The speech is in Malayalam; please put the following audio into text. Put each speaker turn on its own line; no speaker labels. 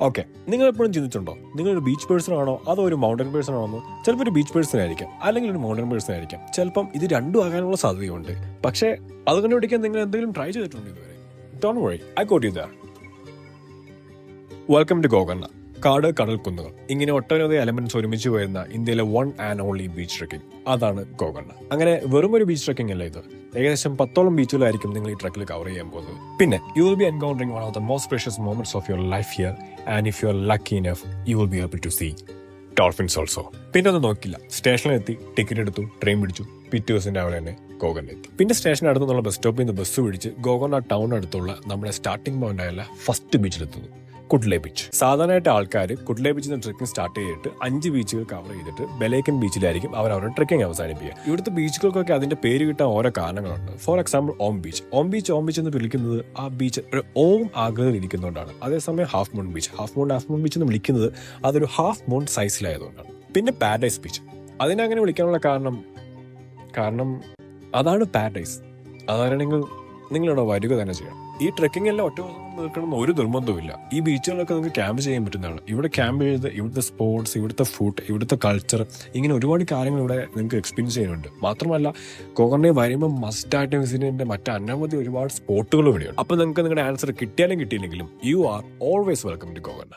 ഓക്കെ, നിങ്ങൾ എപ്പോഴും ചിന്തിച്ചിട്ടുണ്ടോ നിങ്ങളൊരു ബീച്ച് പേഴ്സൺ ആണോ അതോ ഒരു മൗണ്ടൻ പേഴ്സൺ ആണോ? ചിലപ്പോൾ ഒരു ബീച്ച് പേഴ്സൺ ആയിരിക്കാം, അല്ലെങ്കിൽ ഒരു മൗണ്ടൻ പേഴ്സൺ ആയിരിക്കാം. ചിലപ്പം ഇത് രണ്ടും ആകാനുള്ള സാധ്യതയുണ്ട്. പക്ഷേ അത് കണ്ടുപിടിക്കാൻ നിങ്ങൾ എന്തെങ്കിലും ട്രൈ ചെയ്തിട്ടുണ്ടോ ഇതുവരെ? Don't worry, I got you there. Welcome to Gokarna. കാട്, കടൽ, കുന്നുകൾ ഇങ്ങനെ ഒട്ടനവധി എലമെന്റ്സ് ഒരുമിച്ച് വരുന്ന ഇന്ത്യയിലെ one and only beach trekking, അതാണ് ഗോകർണ. അങ്ങനെ വെറും ഒരു ബീച്ച് ട്രക്കിംഗ് അല്ല ഇത്. ഏകദേശം 10ഓളം ബീച്ചുകളായിരിക്കും നിങ്ങൾ ഈ ട്രക്കിൽ കവർ ചെയ്യാൻ പോകുന്നത്. പിന്നെ you will be encountering one of the most precious moments of your life here, and if you are lucky enough you will be able to see dolphins also. പിന്നെ ഒന്നും നോക്കില്ല, സ്റ്റേഷനിലെത്തി ടിക്കറ്റ് എടുത്തു, ട്രെയിൻ പിടിച്ചു, പിറ്റേ ദിവസം രാവിലെ തന്നെ ഗോകർണ എത്തി. പിന്നെ സ്റ്റേഷൻ അടുത്തുള്ള ബസ് സ്റ്റോപ്പിൽ നിന്ന് ബസ് പിടിച്ച് ഗോകർണ ടൗൺ അടുത്തുള്ള നമ്മുടെ സ്റ്റാർട്ടിംഗ് പോയിന്റ് ആയുള്ള ഫസ്റ്റ് ബീച്ചിലെത്തുന്നു, കുഡ്ലെ ബീച്ച്. സാധാരണയായിട്ട് ആൾക്കാർ കുഡ്ലെ ബീച്ചിൽ നിന്ന് ട്രെക്കിംഗ് സ്റ്റാർട്ട് ചെയ്തിട്ട് 5 ബീച്ചുകൾ കവർ ചെയ്തിട്ട് ബലേക്കൻ ബീച്ചിലായിരിക്കും അവരുടെ ട്രെക്കിംഗ് അവസാനിപ്പിക്കുക. ഇവിടുത്തെ ബീച്ചുകൾക്കൊക്കെ അതിന്റെ പേര് കിട്ടാൻ ഓരോ കാരണങ്ങളുണ്ട്. For example Om beach. Om beach എന്ന് വിളിക്കുന്നത് ആ ബീച്ച് ഒരു ഓം ആകൃതിയിൽ ഇരിക്കുന്നതുകൊണ്ടാണ്. അതേസമയം ഹാഫ് മൂൺ ബീച്ച് എന്ന് വിളിക്കുന്നത് അതൊരു ഹാഫ് മൂൺ സൈസിലായതുകൊണ്ടാണ്. പിന്നെ പാരഡൈസ് ബീച്ച്, അതിനങ്ങനെ വിളിക്കാനുള്ള കാരണം അതാണ് പാരഡൈസ്. അതറിയണമെങ്കിൽ നിങ്ങളിവിടെ വരിക തന്നെ ചെയ്യണം. ഈ ട്രെക്കിംഗ് എല്ലാം ഒറ്റ നിൽക്കണമെന്ന് ഒരു നിർബന്ധവുമില്ല. ഈ ബീച്ചുകളിലൊക്കെ നിങ്ങൾക്ക് ക്യാമ്പ് ചെയ്യാൻ പറ്റുന്നതാണ്. ഇവിടെ ക്യാമ്പ് ചെയ്ത് ഇവിടുത്തെ സ്പോർട്സ്, ഇവിടുത്തെ ഫുഡ്, ഇവിടുത്തെ കൾച്ചർ, ഇങ്ങനെ ഒരുപാട് കാര്യങ്ങൾ ഇവിടെ നിങ്ങൾക്ക് എക്സ്പീരിയൻസ് ചെയ്യാനുണ്ട്. മാത്രമല്ല ഗോകർണയിൽ വരുമ്പോൾ മസ്റ്റായിട്ട് വിസിറ്റ് ചെയ്യേണ്ട മറ്റനവധി ഒരുപാട് സ്പോട്ടുകളും ഇവിടെയുണ്ട്. അപ്പോൾ നിങ്ങൾക്ക് നിങ്ങളുടെ ആൻസർ കിട്ടിയാലും കിട്ടിയില്ലെങ്കിലും you are always welcome to Gokarna.